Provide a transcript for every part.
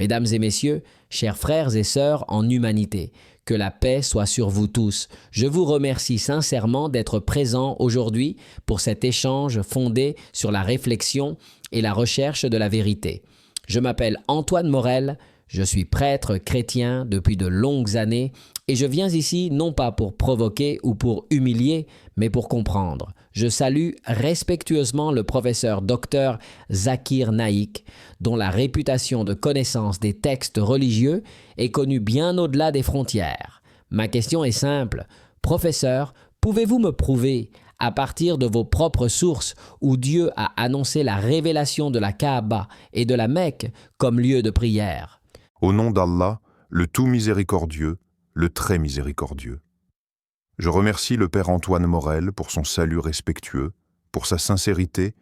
Mesdames et messieurs, chers frères et sœurs en humanité, que la paix soit sur vous tous. Je vous remercie sincèrement d'être présents aujourd'hui pour cet échange fondé sur la réflexion et la recherche de la vérité. Je m'appelle Antoine Morel, je suis prêtre chrétien depuis de longues années et je viens ici non pas pour provoquer ou pour humilier, mais pour comprendre. Je salue respectueusement le professeur Dr Zakir Naik, dont la réputation de connaissance des textes religieux est connue bien au-delà des frontières. Ma question est simple. Professeur, pouvez-vous me prouver, à partir de vos propres sources, où Dieu a annoncé la révélation de la Kaaba et de la Mecque comme lieu de prière? Au nom d'Allah, le tout miséricordieux, le très miséricordieux. Je remercie le Père Antoine Morel pour son salut respectueux, pour sa sincérité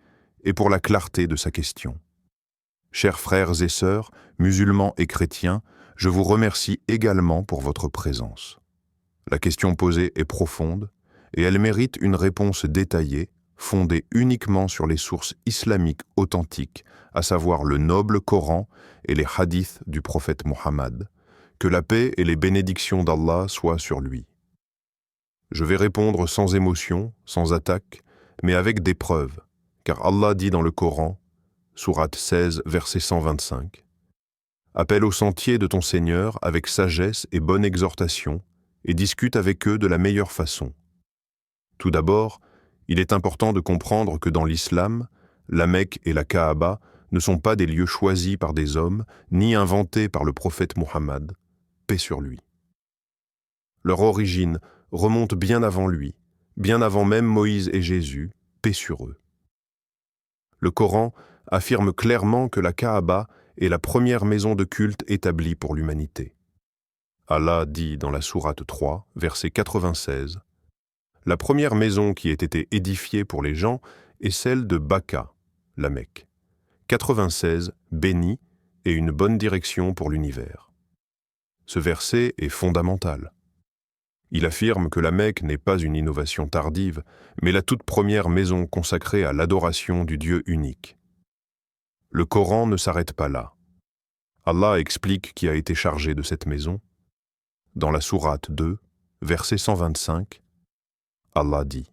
et pour la clarté de sa question. Chers frères et sœurs, musulmans et chrétiens, je vous remercie également pour votre présence. La question posée est profonde et elle mérite une réponse détaillée, fondée uniquement sur les sources islamiques authentiques, à savoir le noble Coran et les hadiths du prophète Mohammed. Que la paix et les bénédictions d'Allah soient sur lui. Je vais répondre sans émotion, sans attaque, mais avec des preuves, car Allah dit dans le Coran, sourate 16, verset 125, « Appelle au sentier de ton Seigneur avec sagesse et bonne exhortation, et discute avec eux de la meilleure façon. » Tout d'abord, il est important de comprendre que dans l'islam, la Mecque et la Kaaba ne sont pas des lieux choisis par des hommes, ni inventés par le prophète Mohammed, paix sur lui. Leur origine remonte bien avant lui, bien avant même Moïse et Jésus, paix sur eux. Le Coran affirme clairement que la Kaaba est la première maison de culte établie pour l'humanité. Allah dit dans la sourate 3, verset 96, « La première maison qui ait été édifiée pour les gens est celle de Bakka, la Mecque. 96, béni et une bonne direction pour l'univers. » Ce verset est fondamental. Il affirme que la Mecque n'est pas une innovation tardive, mais la toute première maison consacrée à l'adoration du Dieu unique. Le Coran ne s'arrête pas là. Allah explique qui a été chargé de cette maison. Dans la sourate 2, verset 125, Allah dit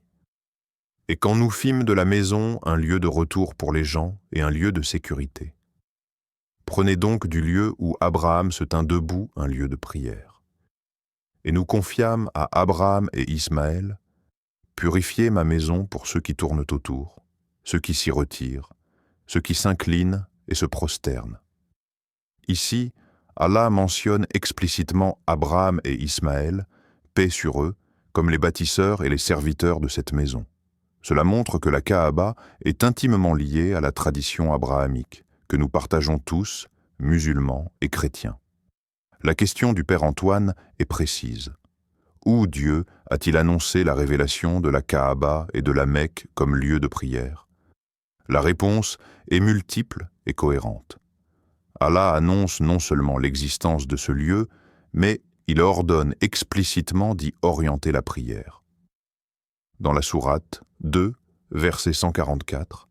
« Et quand nous fîmes de la maison un lieu de retour pour les gens et un lieu de sécurité. Prenez donc du lieu où Abraham se tint debout un lieu de prière. Et nous confiâmes à Abraham et Ismaël, purifiez ma maison pour ceux qui tournent autour, ceux qui s'y retirent, ceux qui s'inclinent et se prosternent. » Ici, Allah mentionne explicitement Abraham et Ismaël, paix sur eux, comme les bâtisseurs et les serviteurs de cette maison. Cela montre que la Kaaba est intimement liée à la tradition abrahamique, que nous partageons tous, musulmans et chrétiens. La question du Père Antoine est précise. Où Dieu a-t-il annoncé la révélation de la Kaaba et de la Mecque comme lieu de prière? La réponse est multiple et cohérente. Allah annonce non seulement l'existence de ce lieu, mais il ordonne explicitement d'y orienter la prière. Dans la sourate 2, verset 144,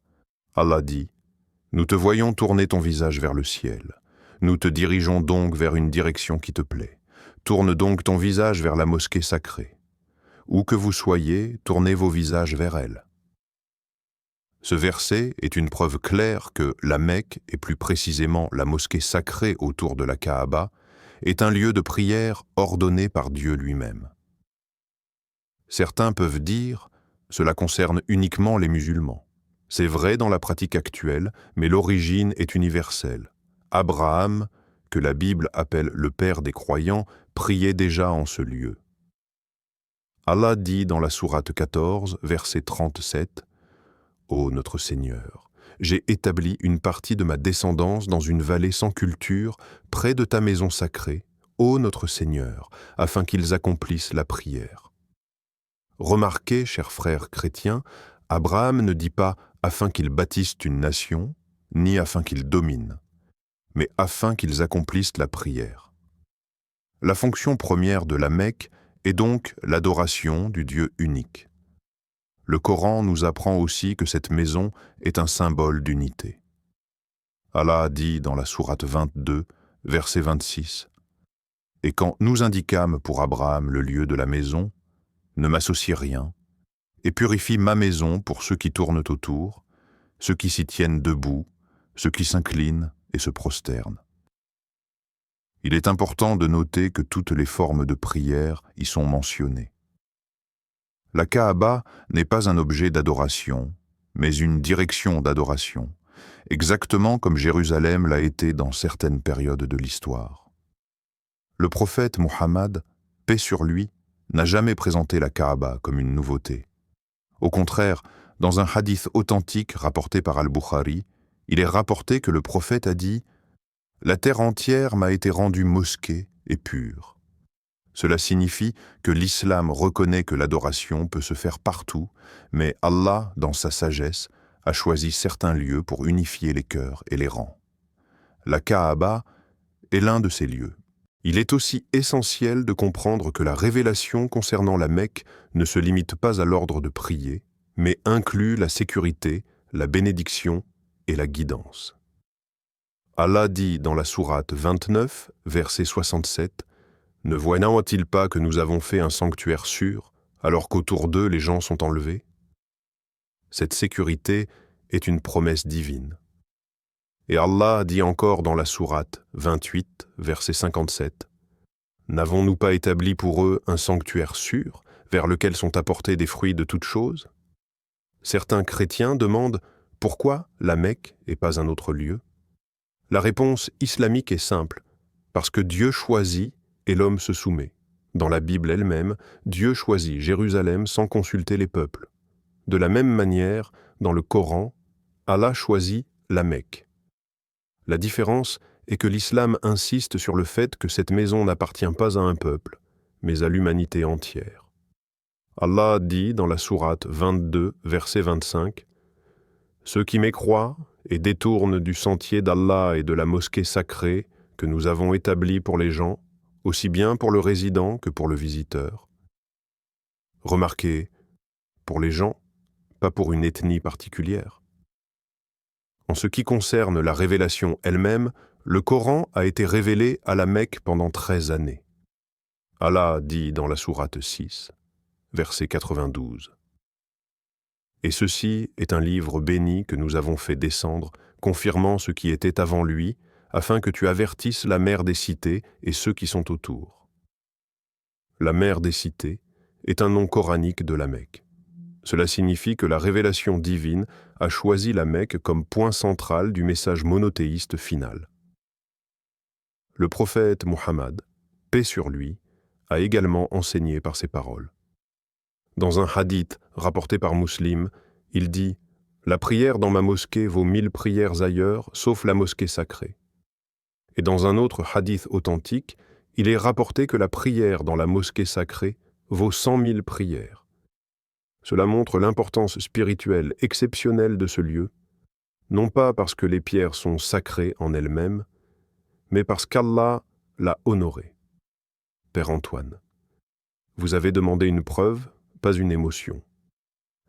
Allah dit « Nous te voyons tourner ton visage vers le ciel. Nous te dirigeons donc vers une direction qui te plaît. Tourne donc ton visage vers la mosquée sacrée. Où que vous soyez, tournez vos visages vers elle. » Ce verset est une preuve claire que la Mecque, et plus précisément la mosquée sacrée autour de la Kaaba, est un lieu de prière ordonné par Dieu lui-même. Certains peuvent dire « cela concerne uniquement les musulmans ». C'est vrai dans la pratique actuelle, mais l'origine est universelle. Abraham, que la Bible appelle le père des croyants, priait déjà en ce lieu. Allah dit dans la sourate 14, verset 37, « Ô notre Seigneur, j'ai établi une partie de ma descendance dans une vallée sans culture, près de ta maison sacrée, ô notre Seigneur, afin qu'ils accomplissent la prière. » Remarquez, chers frères chrétiens, Abraham ne dit pas « afin qu'ils bâtissent une nation », ni « afin qu'ils dominent », mais « afin qu'ils accomplissent la prière ». La fonction première de la Mecque est donc l'adoration du Dieu unique. Le Coran nous apprend aussi que cette maison est un symbole d'unité. Allah dit dans la sourate 22, verset 26. Et quand nous indiquâmes pour Abraham le lieu de la maison, ne m'associe rien, et purifie ma maison pour ceux qui tournent autour, ceux qui s'y tiennent debout, ceux qui s'inclinent et se prosternent. Il est important de noter que toutes les formes de prière y sont mentionnées. La Kaaba n'est pas un objet d'adoration, mais une direction d'adoration, exactement comme Jérusalem l'a été dans certaines périodes de l'histoire. Le prophète Muhammad, paix sur lui, n'a jamais présenté la Kaaba comme une nouveauté. Au contraire, dans un hadith authentique rapporté par Al-Bukhari, il est rapporté que le prophète a dit « La terre entière m'a été rendue mosquée et pure ». Cela signifie que l'islam reconnaît que l'adoration peut se faire partout, mais Allah, dans sa sagesse, a choisi certains lieux pour unifier les cœurs et les rangs. La Kaaba est l'un de ces lieux. Il est aussi essentiel de comprendre que la révélation concernant la Mecque ne se limite pas à l'ordre de prier, mais inclut la sécurité, la bénédiction et la guidance. Allah dit dans la sourate 29, verset 67, « Ne voient-ils pas que nous avons fait un sanctuaire sûr, alors qu'autour d'eux les gens sont enlevés ?» Cette sécurité est une promesse divine. Et Allah dit encore dans la sourate 28, verset 57, « N'avons-nous pas établi pour eux un sanctuaire sûr, vers lequel sont apportés des fruits de toutes choses ?» Certains chrétiens demandent « Pourquoi la Mecque et pas un autre lieu ?» La réponse islamique est simple, parce que Dieu choisit et l'homme se soumet. Dans la Bible elle-même, Dieu choisit Jérusalem sans consulter les peuples. De la même manière, dans le Coran, Allah choisit la Mecque. La différence est que l'islam insiste sur le fait que cette maison n'appartient pas à un peuple, mais à l'humanité entière. Allah dit dans la sourate 22, verset 25, « Ceux qui mécroient et détournent du sentier d'Allah et de la mosquée sacrée que nous avons établie pour les gens, aussi bien pour le résident que pour le visiteur. » Remarquez, pour les gens, pas pour une ethnie particulière. En ce qui concerne la révélation elle-même, le Coran a été révélé à la Mecque pendant 13 années. Allah dit dans la sourate 6, verset 92. Et ceci est un livre béni que nous avons fait descendre, confirmant ce qui était avant lui, afin que tu avertisses la mère des cités et ceux qui sont autour. La mère des cités est un nom coranique de la Mecque. Cela signifie que la révélation divine a choisi la Mecque comme point central du message monothéiste final. Le prophète Muhammad, paix sur lui, a également enseigné par ses paroles. Dans un hadith rapporté par Muslim, il dit « La prière dans ma mosquée vaut 1000 prières ailleurs, sauf la mosquée sacrée. » Et dans un autre hadith authentique, il est rapporté que la prière dans la mosquée sacrée vaut 100 000 prières. Cela montre l'importance spirituelle exceptionnelle de ce lieu, non pas parce que les pierres sont sacrées en elles-mêmes, mais parce qu'Allah l'a honoré. Père Antoine, vous avez demandé une preuve, pas une émotion.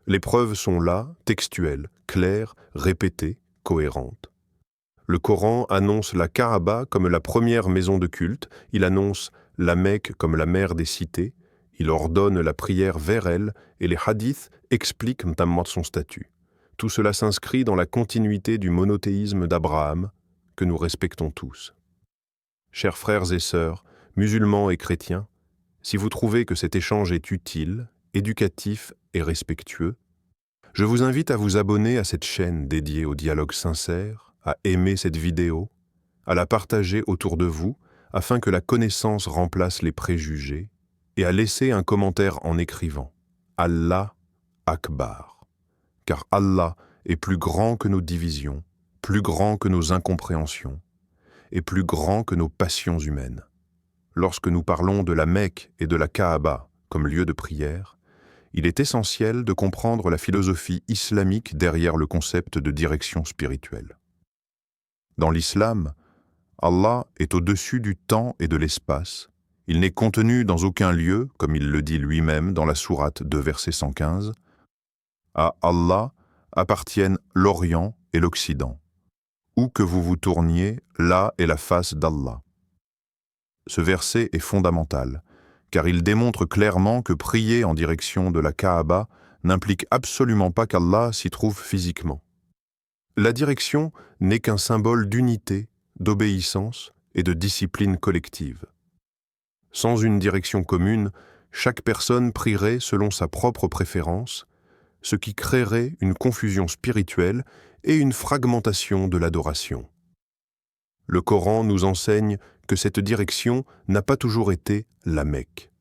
Les preuves sont là, textuelles, claires, répétées, cohérentes. Le Coran annonce la Kaaba comme la première maison de culte, il annonce la Mecque comme la mère des cités, il ordonne la prière vers elle et les hadiths expliquent notamment son statut. Tout cela s'inscrit dans la continuité du monothéisme d'Abraham que nous respectons tous. Chers frères et sœurs, musulmans et chrétiens, si vous trouvez que cet échange est utile, éducatif et respectueux, je vous invite à vous abonner à cette chaîne dédiée au dialogue sincère, à aimer cette vidéo, à la partager autour de vous afin que la connaissance remplace les préjugés et à laisser un commentaire en écrivant « Allah Akbar » car Allah est plus grand que nos divisions, plus grand que nos incompréhensions et plus grand que nos passions humaines. Lorsque nous parlons de la Mecque et de la Kaaba comme lieu de prière, il est essentiel de comprendre la philosophie islamique derrière le concept de direction spirituelle. Dans l'islam, Allah est au-dessus du temps et de l'espace. Il n'est contenu dans aucun lieu, comme il le dit lui-même dans la sourate 2, verset 115. À Allah appartiennent l'Orient et l'Occident. Où que vous vous tourniez, là est la face d'Allah. Ce verset est fondamental, car il démontre clairement que prier en direction de la Kaaba n'implique absolument pas qu'Allah s'y trouve physiquement. La direction n'est qu'un symbole d'unité, d'obéissance et de discipline collective. Sans une direction commune, chaque personne prierait selon sa propre préférence, ce qui créerait une confusion spirituelle et une fragmentation de l'adoration. Le Coran nous enseigne que cette direction n'a pas toujours été la Mecque.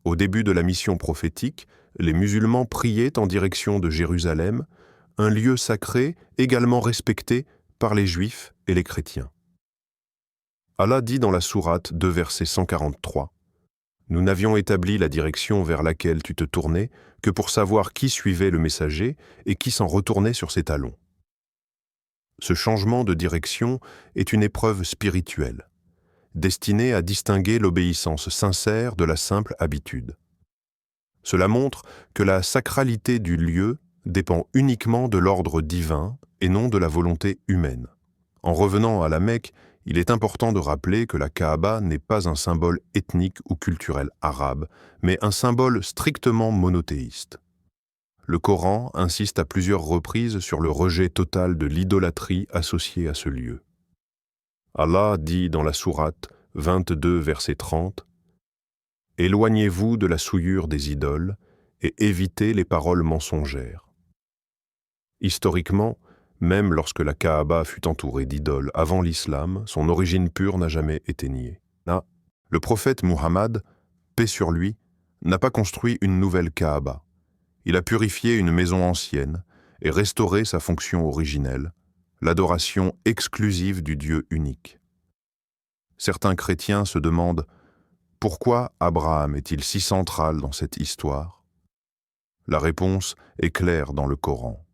Au début de la mission prophétique, les musulmans priaient en direction de Jérusalem, un lieu sacré également respecté par les Juifs et les chrétiens. Allah dit dans la sourate 2 verset 143 « Nous n'avions établi la direction vers laquelle tu te tournais que pour savoir qui suivait le messager et qui s'en retournait sur ses talons. » Ce changement de direction est une épreuve spirituelle, destinée à distinguer l'obéissance sincère de la simple habitude. Cela montre que la sacralité du lieu dépend uniquement de l'ordre divin et non de la volonté humaine. En revenant à la Mecque, il est important de rappeler que la Kaaba n'est pas un symbole ethnique ou culturel arabe, mais un symbole strictement monothéiste. Le Coran insiste à plusieurs reprises sur le rejet total de l'idolâtrie associée à ce lieu. Allah dit dans la sourate 22, verset 30 « Éloignez-vous de la souillure des idoles et évitez les paroles mensongères. » Historiquement, même lorsque la Kaaba fut entourée d'idoles avant l'islam, son origine pure n'a jamais été niée. Le prophète Muhammad, paix sur lui, n'a pas construit une nouvelle Kaaba. Il a purifié une maison ancienne et restauré sa fonction originelle, l'adoration exclusive du Dieu unique. Certains chrétiens se demandent « Pourquoi Abraham est-il si central dans cette histoire ?» La réponse est claire dans le Coran.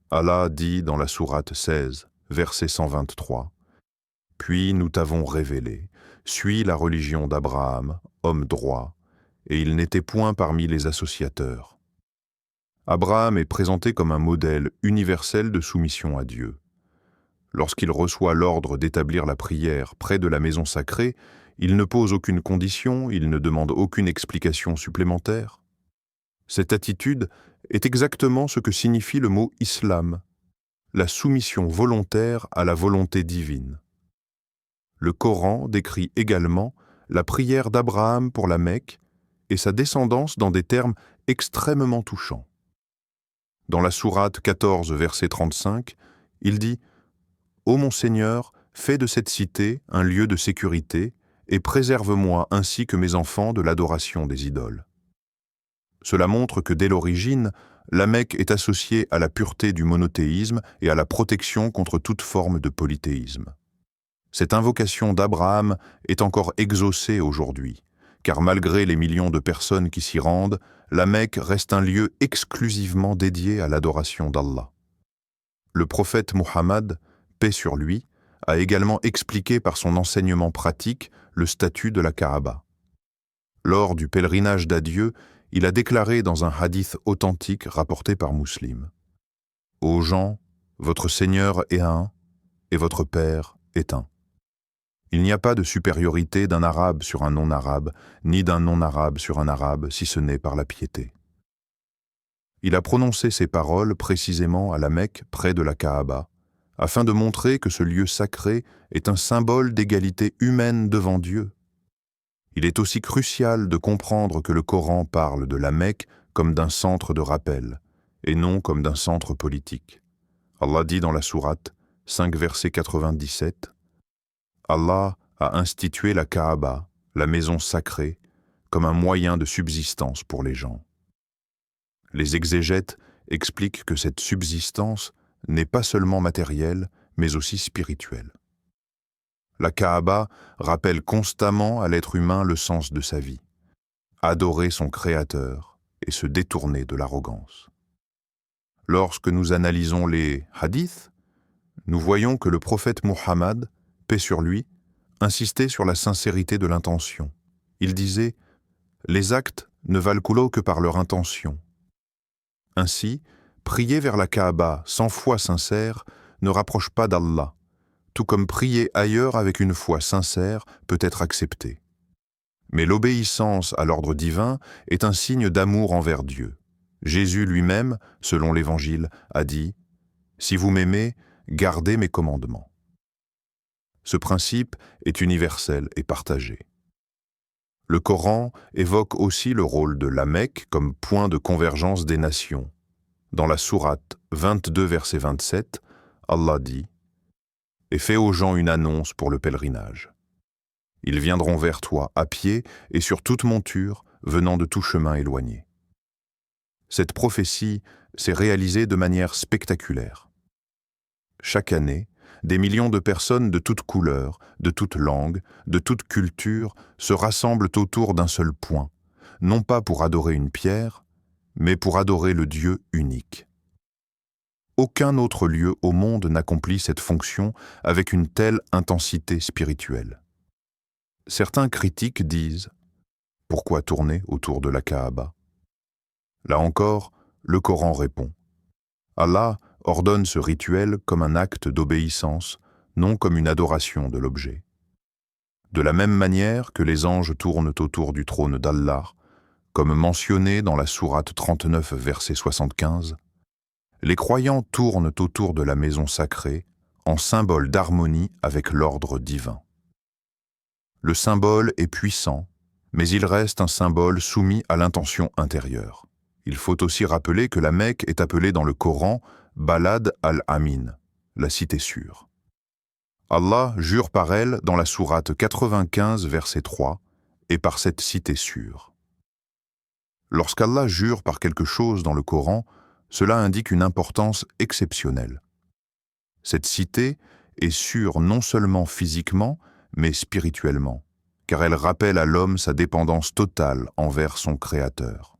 Allah dit dans la sourate 16, verset 123, « Puis nous t'avons révélé, suis la religion d'Abraham, homme droit, et il n'était point parmi les associateurs. » Abraham est présenté comme un modèle universel de soumission à Dieu. Lorsqu'il reçoit l'ordre d'établir la prière près de la maison sacrée, il ne pose aucune condition, il ne demande aucune explication supplémentaire. Cette attitude est exactement ce que signifie le mot islam, la soumission volontaire à la volonté divine. Le Coran décrit également la prière d'Abraham pour la Mecque et sa descendance dans des termes extrêmement touchants. Dans la sourate 14, verset 35, il dit « Ô mon Seigneur, fais de cette cité un lieu de sécurité et préserve-moi ainsi que mes enfants de l'adoration des idoles. » Cela montre que dès l'origine, la Mecque est associée à la pureté du monothéisme et à la protection contre toute forme de polythéisme. Cette invocation d'Abraham est encore exaucée aujourd'hui, car malgré les millions de personnes qui s'y rendent, la Mecque reste un lieu exclusivement dédié à l'adoration d'Allah. Le prophète Muhammad, paix sur lui, a également expliqué par son enseignement pratique le statut de la Kaaba. Lors du pèlerinage d'adieu, il a déclaré dans un hadith authentique rapporté par Muslim « Ô gens, votre Seigneur est un, et votre Père est un. Il n'y a pas de supériorité d'un arabe sur un non-arabe, ni d'un non-arabe sur un arabe, si ce n'est par la piété. » Il a prononcé ces paroles précisément à la Mecque, près de la Kaaba, afin de montrer que ce lieu sacré est un symbole d'égalité humaine devant Dieu. Il est aussi crucial de comprendre que le Coran parle de la Mecque comme d'un centre de rappel, et non comme d'un centre politique. Allah dit dans la sourate 5, verset 97, « Allah a institué la Kaaba, la maison sacrée, comme un moyen de subsistance pour les gens. » Les exégètes expliquent que cette subsistance n'est pas seulement matérielle, mais aussi spirituelle. La Kaaba rappelle constamment à l'être humain le sens de sa vie, adorer son Créateur et se détourner de l'arrogance. Lorsque nous analysons les hadiths, nous voyons que le prophète Muhammad, paix sur lui, insistait sur la sincérité de l'intention. Il disait « Les actes ne valent que par leur intention. » Ainsi, prier vers la Kaaba sans foi sincère ne rapproche pas d'Allah, tout comme prier ailleurs avec une foi sincère peut être accepté. Mais l'obéissance à l'ordre divin est un signe d'amour envers Dieu. Jésus lui-même, selon l'Évangile, a dit « Si vous m'aimez, gardez mes commandements ». Ce principe est universel et partagé. Le Coran évoque aussi le rôle de la Mecque comme point de convergence des nations. Dans la sourate 22, verset 27, Allah dit « Et fais aux gens une annonce pour le pèlerinage. Ils viendront vers toi à pied et sur toute monture, venant de tout chemin éloigné. » Cette prophétie s'est réalisée de manière spectaculaire. Chaque année, des millions de personnes de toutes couleurs, de toutes langues, de toutes cultures se rassemblent autour d'un seul point, non pas pour adorer une pierre, mais pour adorer le Dieu unique. Aucun autre lieu au monde n'accomplit cette fonction avec une telle intensité spirituelle. Certains critiques disent « Pourquoi tourner autour de la Kaaba ?» Là encore, le Coran répond « Allah ordonne ce rituel comme un acte d'obéissance, non comme une adoration de l'objet. De la même manière que les anges tournent autour du trône d'Allah, comme mentionné dans la sourate 39, verset 75, les croyants tournent autour de la maison sacrée en symbole d'harmonie avec l'ordre divin. Le symbole est puissant, mais il reste un symbole soumis à l'intention intérieure. Il faut aussi rappeler que la Mecque est appelée dans le Coran Balad al-Amin, la cité sûre. Allah jure par elle dans la sourate 95, verset 3, et par cette cité sûre. Lorsqu'Allah jure par quelque chose dans le Coran, cela indique une importance exceptionnelle. Cette cité est sûre non seulement physiquement, mais spirituellement, car elle rappelle à l'homme sa dépendance totale envers son Créateur.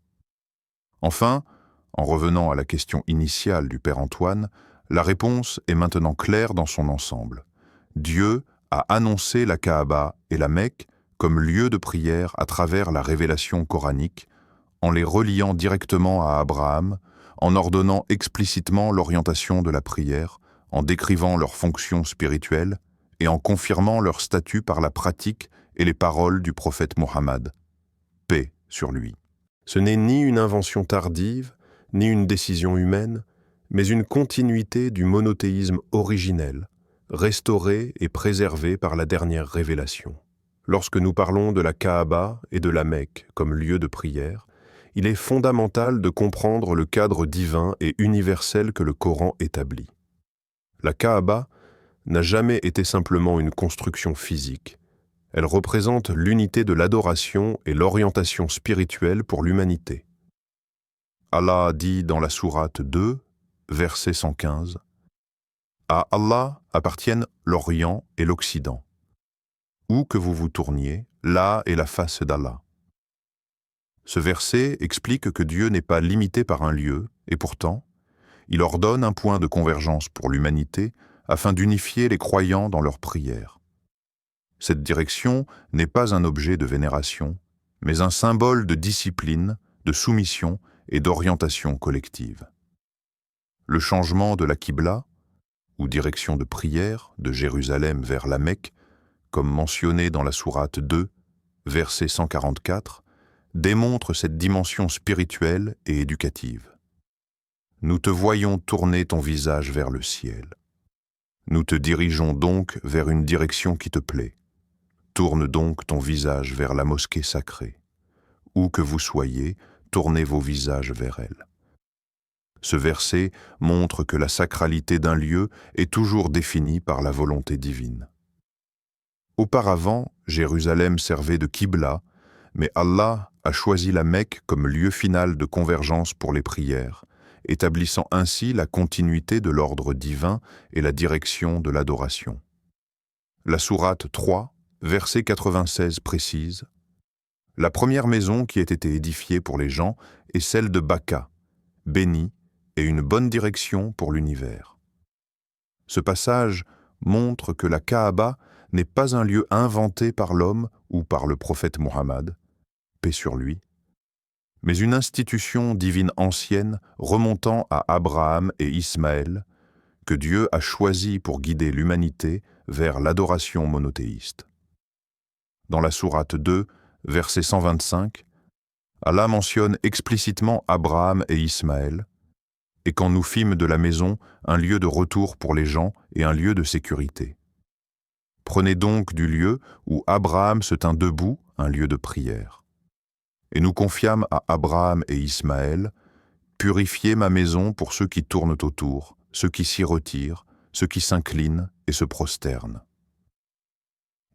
Enfin, en revenant à la question initiale du Père Antoine, la réponse est maintenant claire dans son ensemble. Dieu a annoncé la Kaaba et la Mecque comme lieu de prière à travers la révélation coranique, en les reliant directement à Abraham, en ordonnant explicitement l'orientation de la prière, en décrivant leurs fonctions spirituelles et en confirmant leur statut par la pratique et les paroles du prophète Mohammed. Paix sur lui. Ce n'est ni une invention tardive, ni une décision humaine, mais une continuité du monothéisme originel, restauré et préservé par la dernière révélation. Lorsque nous parlons de la Kaaba et de la Mecque comme lieu de prière, il est fondamental de comprendre le cadre divin et universel que le Coran établit. La Kaaba n'a jamais été simplement une construction physique. Elle représente l'unité de l'adoration et l'orientation spirituelle pour l'humanité. Allah dit dans la sourate 2, verset 115, « À Allah appartiennent l'Orient et l'Occident. Où que vous vous tourniez, là est la face d'Allah. » Ce verset explique que Dieu n'est pas limité par un lieu, et pourtant, il ordonne un point de convergence pour l'humanité afin d'unifier les croyants dans leurs prières. Cette direction n'est pas un objet de vénération, mais un symbole de discipline, de soumission et d'orientation collective. Le changement de la Qibla, ou direction de prière, de Jérusalem vers la Mecque, comme mentionné dans la sourate 2, verset 144, démontre cette dimension spirituelle et éducative. Nous te voyons tourner ton visage vers le ciel. Nous te dirigeons donc vers une direction qui te plaît. Tourne donc ton visage vers la mosquée sacrée. Où que vous soyez, tournez vos visages vers elle. Ce verset montre que la sacralité d'un lieu est toujours définie par la volonté divine. Auparavant, Jérusalem servait de Qibla, mais Allah a choisi la Mecque comme lieu final de convergence pour les prières, établissant ainsi la continuité de l'ordre divin et la direction de l'adoration. La sourate 3, verset 96 précise « La première maison qui ait été édifiée pour les gens est celle de Baka, bénie et une bonne direction pour l'univers. » Ce passage montre que la Kaaba n'est pas un lieu inventé par l'homme ou par le prophète Mohammed, paix sur lui, mais une institution divine ancienne remontant à Abraham et Ismaël, que Dieu a choisi pour guider l'humanité vers l'adoration monothéiste. Dans la sourate 2, verset 125, Allah mentionne explicitement Abraham et Ismaël, et quand nous fîmes de la maison un lieu de retour pour les gens et un lieu de sécurité. Prenez donc du lieu où Abraham se tint debout un lieu de prière. Et nous confiâmes à Abraham et Ismaël, purifiez ma maison pour ceux qui tournent autour, ceux qui s'y retirent, ceux qui s'inclinent et se prosternent.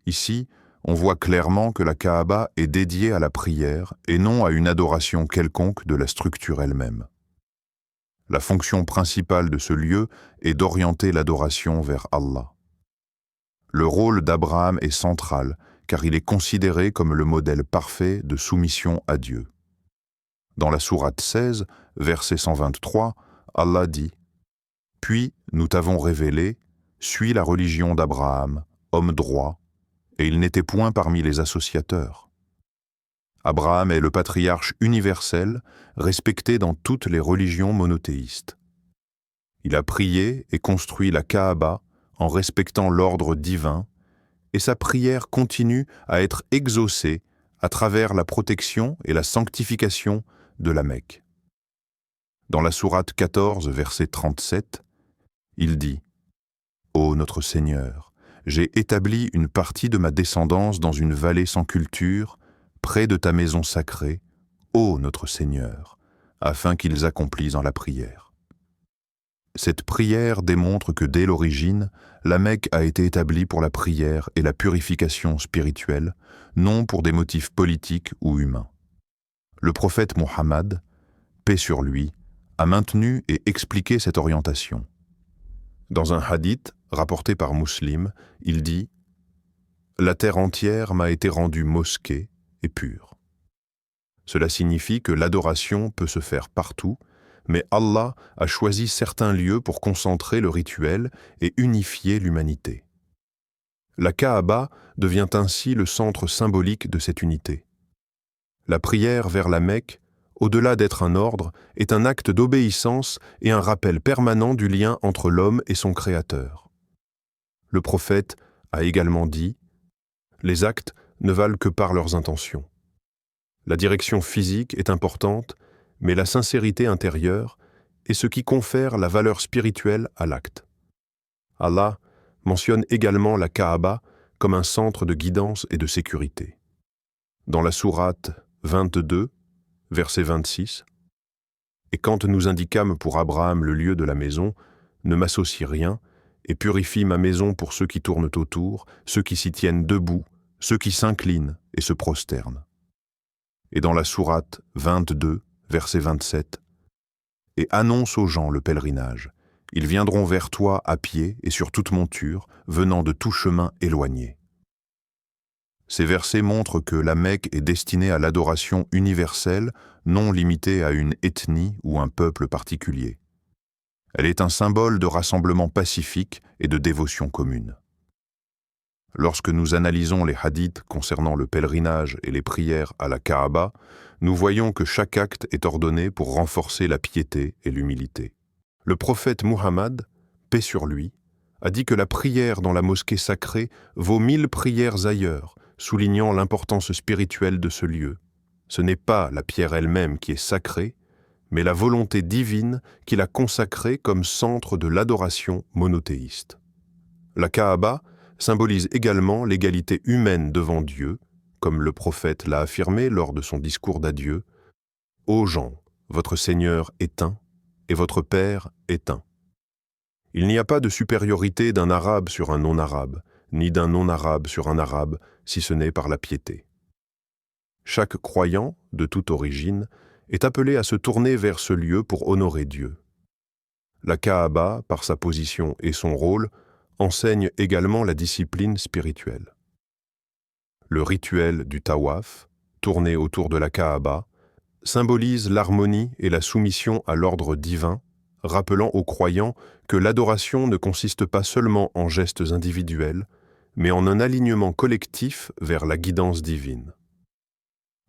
Ici, on voit clairement que la Kaaba est dédiée à la prière et non à une adoration quelconque de la structure elle-même. La fonction principale de ce lieu est d'orienter l'adoration vers Allah. Le rôle d'Abraham est central, car il est considéré comme le modèle parfait de soumission à Dieu. Dans la sourate 16, verset 123, Allah dit « Puis nous t'avons révélé, suis la religion d'Abraham, homme droit, et il n'était point parmi les associateurs. » Abraham est le patriarche universel, respecté dans toutes les religions monothéistes. Il a prié et construit la Kaaba en respectant l'ordre divin, et sa prière continue à être exaucée à travers la protection et la sanctification de la Mecque. Dans la sourate 14, verset 37, il dit « Ô notre Seigneur, j'ai établi une partie de ma descendance dans une vallée sans culture, près de ta maison sacrée, ô notre Seigneur, afin qu'ils accomplissent en la prière. » Cette prière démontre que dès l'origine, la Mecque a été établie pour la prière et la purification spirituelle, non pour des motifs politiques ou humains. Le prophète Mohammed, paix sur lui, a maintenu et expliqué cette orientation. Dans un hadith rapporté par Muslim, il dit « La terre entière m'a été rendue mosquée et pure. » Cela signifie que l'adoration peut se faire partout, mais Allah a choisi certains lieux pour concentrer le rituel et unifier l'humanité. La Kaaba devient ainsi le centre symbolique de cette unité. La prière vers la Mecque, au-delà d'être un ordre, est un acte d'obéissance et un rappel permanent du lien entre l'homme et son Créateur. Le prophète a également dit « Les actes ne valent que par leurs intentions. La direction physique est importante, mais la sincérité intérieure est ce qui confère la valeur spirituelle à l'acte. » Allah mentionne également la Kaaba comme un centre de guidance et de sécurité. Dans la sourate 22, verset 26, « Et quand nous indiquâmes pour Abraham le lieu de la maison, ne m'associe rien, et purifie ma maison pour ceux qui tournent autour, ceux qui s'y tiennent debout, ceux qui s'inclinent et se prosternent. » Et dans la sourate 22, verset 27, « Et annonce aux gens le pèlerinage. Ils viendront vers toi à pied et sur toute monture, venant de tout chemin éloigné. » Ces versets montrent que la Mecque est destinée à l'adoration universelle, non limitée à une ethnie ou un peuple particulier. Elle est un symbole de rassemblement pacifique et de dévotion commune. Lorsque nous analysons les hadiths concernant le pèlerinage et les prières à la Kaaba, nous voyons que chaque acte est ordonné pour renforcer la piété et l'humilité. Le prophète Muhammad, paix sur lui, a dit que la prière dans la mosquée sacrée vaut 1000 prières ailleurs, soulignant l'importance spirituelle de ce lieu. Ce n'est pas la pierre elle-même qui est sacrée, mais la volonté divine qui l'a consacrée comme centre de l'adoration monothéiste. La Kaaba symbolise également l'égalité humaine devant Dieu, comme le prophète l'a affirmé lors de son discours d'adieu. « Ô gens, votre Seigneur est un, et votre Père est un. » Il n'y a pas de supériorité d'un arabe sur un non-arabe, ni d'un non-arabe sur un arabe, si ce n'est par la piété. Chaque croyant, de toute origine, est appelé à se tourner vers ce lieu pour honorer Dieu. La Kaaba, par sa position et son rôle, enseigne également la discipline spirituelle. Le rituel du tawaf, tourné autour de la Kaaba, symbolise l'harmonie et la soumission à l'ordre divin, rappelant aux croyants que l'adoration ne consiste pas seulement en gestes individuels, mais en un alignement collectif vers la guidance divine.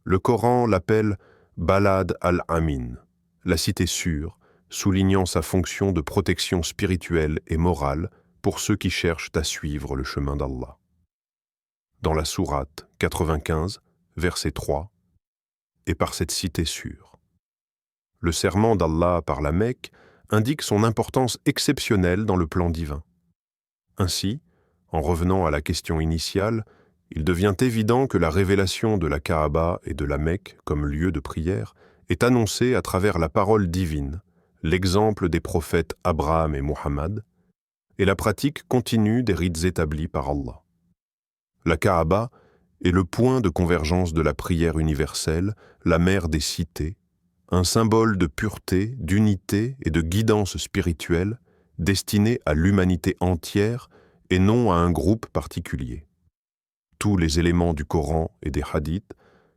Le Coran l'appelle Balad al-Amin, la cité sûre, soulignant sa fonction de protection spirituelle et morale pour ceux qui cherchent à suivre le chemin d'Allah. Dans la sourate 95, verset 3, et par cette cité sûre. Le serment d'Allah par la Mecque indique son importance exceptionnelle dans le plan divin. Ainsi, en revenant à la question initiale, il devient évident que la révélation de la Kaaba et de la Mecque comme lieu de prière est annoncée à travers la parole divine, l'exemple des prophètes Abraham et Muhammad, et la pratique continue des rites établis par Allah. La Kaaba est le point de convergence de la prière universelle, la mère des cités, un symbole de pureté, d'unité et de guidance spirituelle destiné à l'humanité entière et non à un groupe particulier. Tous les éléments du Coran et des hadiths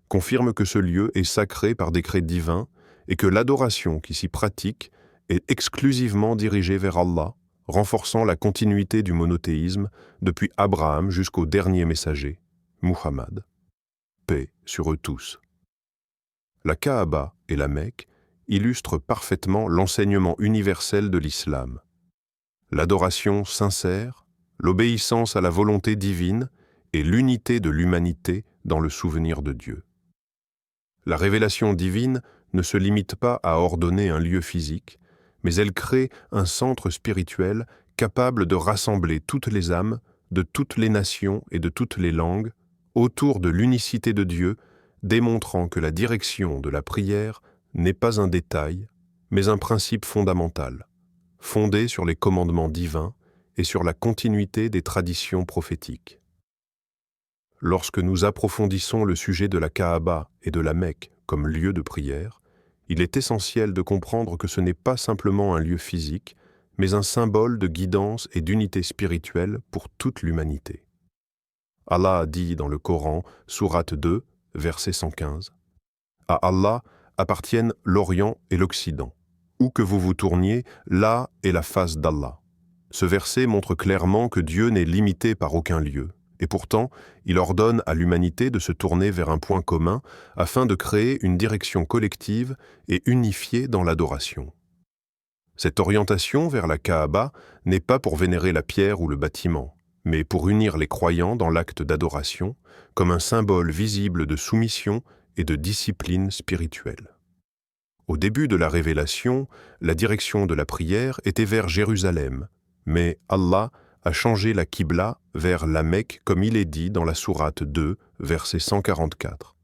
confirment que ce lieu est sacré par décret divin et que l'adoration qui s'y pratique est exclusivement dirigée vers Allah, renforçant la continuité du monothéisme depuis Abraham jusqu'au dernier messager, Muhammad. Paix sur eux tous. La Kaaba et la Mecque illustrent parfaitement l'enseignement universel de l'islam. L'adoration sincère, l'obéissance à la volonté divine et l'unité de l'humanité dans le souvenir de Dieu. La révélation divine ne se limite pas à ordonner un lieu physique, mais elle crée un centre spirituel capable de rassembler toutes les âmes, de toutes les nations et de toutes les langues, autour de l'unicité de Dieu, démontrant que la direction de la prière n'est pas un détail, mais un principe fondamental, fondé sur les commandements divins et sur la continuité des traditions prophétiques. Lorsque nous approfondissons le sujet de la Kaaba et de la Mecque comme lieu de prière, il est essentiel de comprendre que ce n'est pas simplement un lieu physique, mais un symbole de guidance et d'unité spirituelle pour toute l'humanité. Allah a dit dans le Coran, sourate 2, verset 115, « À Allah appartiennent l'Orient et l'Occident. Où que vous vous tourniez, là est la face d'Allah. » Ce verset montre clairement que Dieu n'est limité par aucun lieu. Et pourtant, il ordonne à l'humanité de se tourner vers un point commun afin de créer une direction collective et unifiée dans l'adoration. Cette orientation vers la Kaaba n'est pas pour vénérer la pierre ou le bâtiment, mais pour unir les croyants dans l'acte d'adoration comme un symbole visible de soumission et de discipline spirituelle. Au début de la révélation, la direction de la prière était vers Jérusalem, mais Allah a changé la Qibla vers la Mecque comme il est dit dans la sourate 2, verset 144.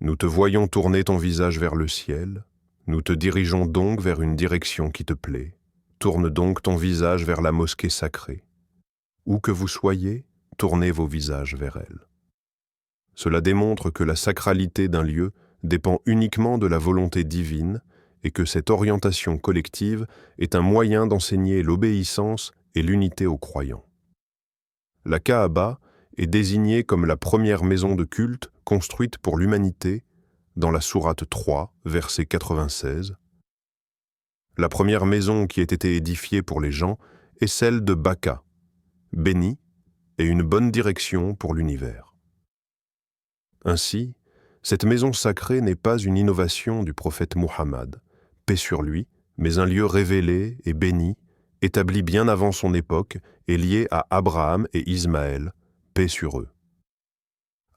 Nous te voyons tourner ton visage vers le ciel, nous te dirigeons donc vers une direction qui te plaît. Tourne donc ton visage vers la mosquée sacrée. Où que vous soyez, tournez vos visages vers elle. Cela démontre que la sacralité d'un lieu dépend uniquement de la volonté divine et que cette orientation collective est un moyen d'enseigner l'obéissance et l'unité aux croyants. La Kaaba est désignée comme la première maison de culte construite pour l'humanité dans la sourate 3, verset 96. La première maison qui ait été édifiée pour les gens est celle de Baka, bénie et une bonne direction pour l'univers. Ainsi, cette maison sacrée n'est pas une innovation du prophète Muhammad, paix sur lui, mais un lieu révélé et béni, établi bien avant son époque et lié à Abraham et Ismaël, paix sur eux.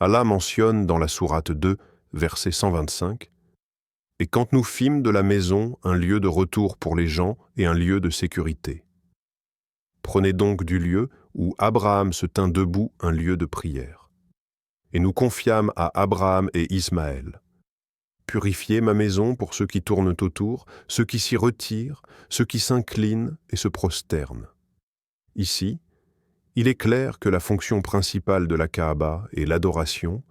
Allah mentionne dans la sourate 2, verset 125, « Et quand nous fîmes de la maison un lieu de retour pour les gens et un lieu de sécurité. Prenez donc du lieu où Abraham se tint debout un lieu de prière. Et nous confiâmes à Abraham et Ismaël. Purifiez ma maison pour ceux qui tournent autour, ceux qui s'y retirent, ceux qui s'inclinent et se prosternent. » Ici, il est clair que la fonction principale de la Kaaba est l'adoration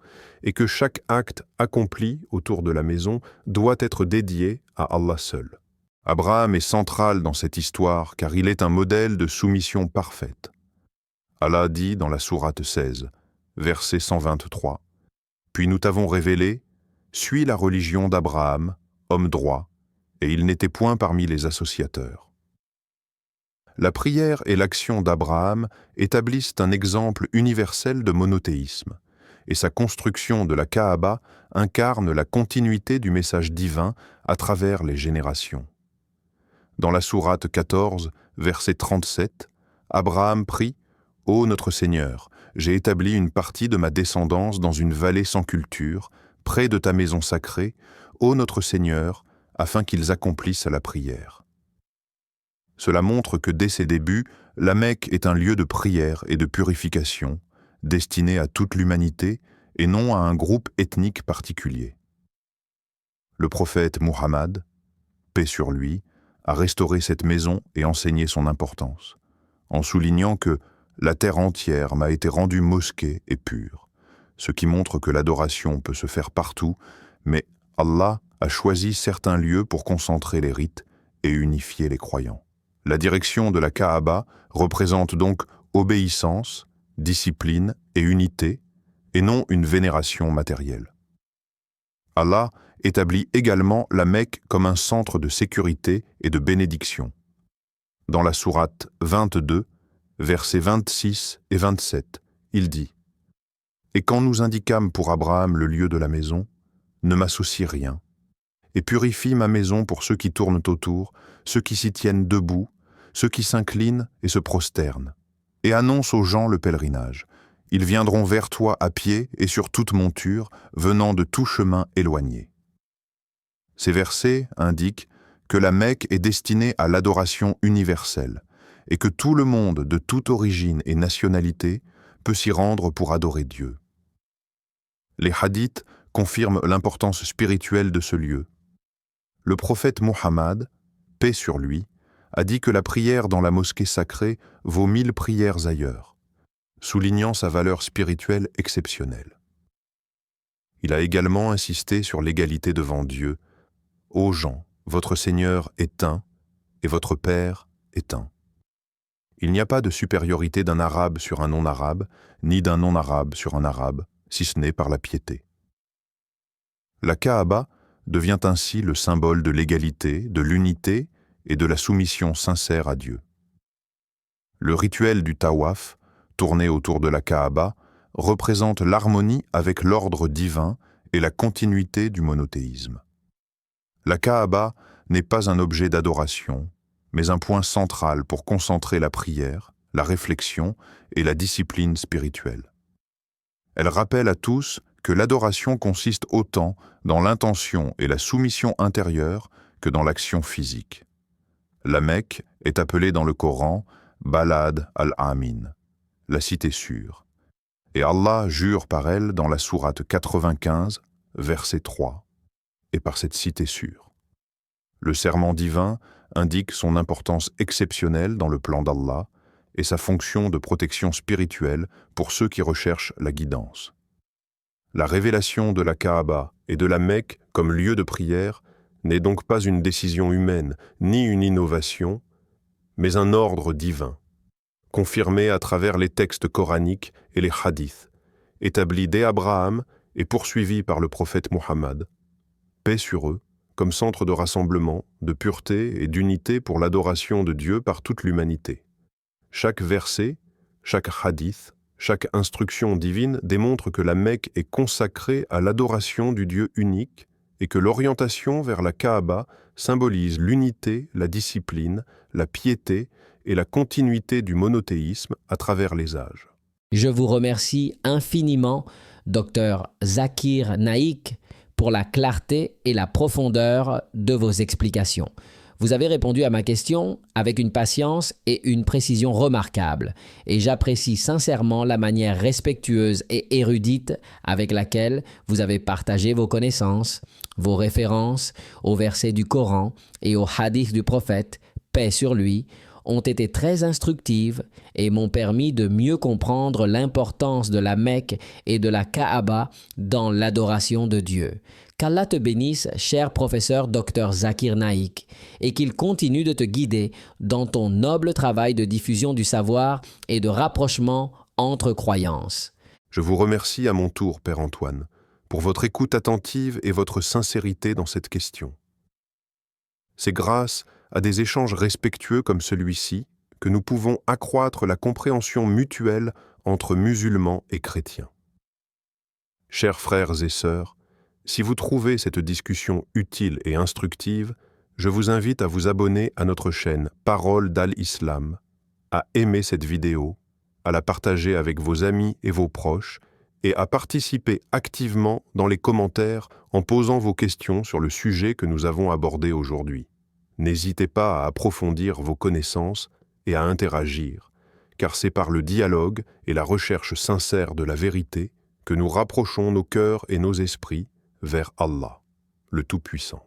et que chaque acte accompli autour de la maison doit être dédié à Allah seul. Abraham est central dans cette histoire car il est un modèle de soumission parfaite. Allah dit dans la sourate 16, verset 123, « Puis nous t'avons révélé, suis la religion d'Abraham, homme droit, et il n'était point parmi les associateurs. » La prière et l'action d'Abraham établissent un exemple universel de monothéisme, et sa construction de la Kaaba incarne la continuité du message divin à travers les générations. Dans la sourate 14, verset 37, Abraham prie « Ô notre Seigneur, j'ai établi une partie de ma descendance dans une vallée sans culture, près de ta maison sacrée, ô notre Seigneur, afin qu'ils accomplissent la prière. » Cela montre que dès ses débuts, la Mecque est un lieu de prière et de purification, destiné à toute l'humanité et non à un groupe ethnique particulier. Le prophète Muhammad, paix sur lui, a restauré cette maison et enseigné son importance, en soulignant que la terre entière m'a été rendue mosquée et pure, ce qui montre que l'adoration peut se faire partout, mais Allah a choisi certains lieux pour concentrer les rites et unifier les croyants. La direction de la Kaaba représente donc obéissance, discipline et unité, et non une vénération matérielle. Allah établit également la Mecque comme un centre de sécurité et de bénédiction. Dans la sourate 22, versets 26 et 27, il dit « Et quand nous indiquâmes pour Abraham le lieu de la maison, ne m'associe rien, et purifie ma maison pour ceux qui tournent autour, ceux qui s'y tiennent debout, ceux qui s'inclinent et se prosternent, et annonce aux gens le pèlerinage. Ils viendront vers toi à pied et sur toute monture, venant de tout chemin éloigné. » Ces versets indiquent que la Mecque est destinée à l'adoration universelle et que tout le monde de toute origine et nationalité peut s'y rendre pour adorer Dieu. Les hadiths confirment l'importance spirituelle de ce lieu. Le prophète Muhammad, paix sur lui, a dit que la prière dans la mosquée sacrée vaut 1000 prières ailleurs, soulignant sa valeur spirituelle exceptionnelle. Il a également insisté sur l'égalité devant Dieu. « Ô gens, votre Seigneur est un, et votre Père est un. » Il n'y a pas de supériorité d'un arabe sur un non-arabe, ni d'un non-arabe sur un arabe, si ce n'est par la piété. La Kaaba devient ainsi le symbole de l'égalité, de l'unité et de la soumission sincère à Dieu. Le rituel du tawaf, tourné autour de la Kaaba, représente l'harmonie avec l'ordre divin et la continuité du monothéisme. La Kaaba n'est pas un objet d'adoration, mais un point central pour concentrer la prière, la réflexion et la discipline spirituelle. Elle rappelle à tous que l'adoration consiste autant dans l'intention et la soumission intérieure que dans l'action physique. La Mecque est appelée dans le Coran Balad al-Amin, la cité sûre, et Allah jure par elle dans la sourate 95, verset 3, et par cette cité sûre. Le serment divin indique son importance exceptionnelle dans le plan d'Allah et sa fonction de protection spirituelle pour ceux qui recherchent la guidance. La révélation de la Kaaba et de la Mecque comme lieu de prière n'est donc pas une décision humaine ni une innovation, mais un ordre divin, confirmé à travers les textes coraniques et les hadiths, établi dès Abraham et poursuivi par le prophète Muhammad, paix sur eux, comme centre de rassemblement, de pureté et d'unité pour l'adoration de Dieu par toute l'humanité. Chaque verset, chaque hadith, chaque instruction divine démontre que la Mecque est consacrée à l'adoration du Dieu unique et que l'orientation vers la Kaaba symbolise l'unité, la discipline, la piété et la continuité du monothéisme à travers les âges. Je vous remercie infiniment, Dr Zakir Naik, pour la clarté et la profondeur de vos explications. Vous avez répondu à ma question avec une patience et une précision remarquables, et j'apprécie sincèrement la manière respectueuse et érudite avec laquelle vous avez partagé vos connaissances, vos références aux versets du Coran et aux hadiths du prophète, paix sur lui, ont été très instructives et m'ont permis de mieux comprendre l'importance de la Mecque et de la Kaaba dans l'adoration de Dieu. Qu'Allah te bénisse, cher professeur Dr Zakir Naik, et qu'il continue de te guider dans ton noble travail de diffusion du savoir et de rapprochement entre croyances. Je vous remercie à mon tour, Père Antoine, pour votre écoute attentive et votre sincérité dans cette question. C'est grâce à des échanges respectueux comme celui-ci que nous pouvons accroître la compréhension mutuelle entre musulmans et chrétiens. Chers frères et sœurs, si vous trouvez cette discussion utile et instructive, Je vous invite à vous abonner à notre chaîne Parole d'Al-Islam, à aimer cette vidéo, à la partager avec vos amis et vos proches et à participer activement dans les commentaires en posant vos questions sur le sujet que nous avons abordé aujourd'hui. N'hésitez pas à approfondir vos connaissances et à interagir, car c'est par le dialogue et la recherche sincère de la vérité que nous rapprochons nos cœurs et nos esprits vers Allah, le Tout-Puissant.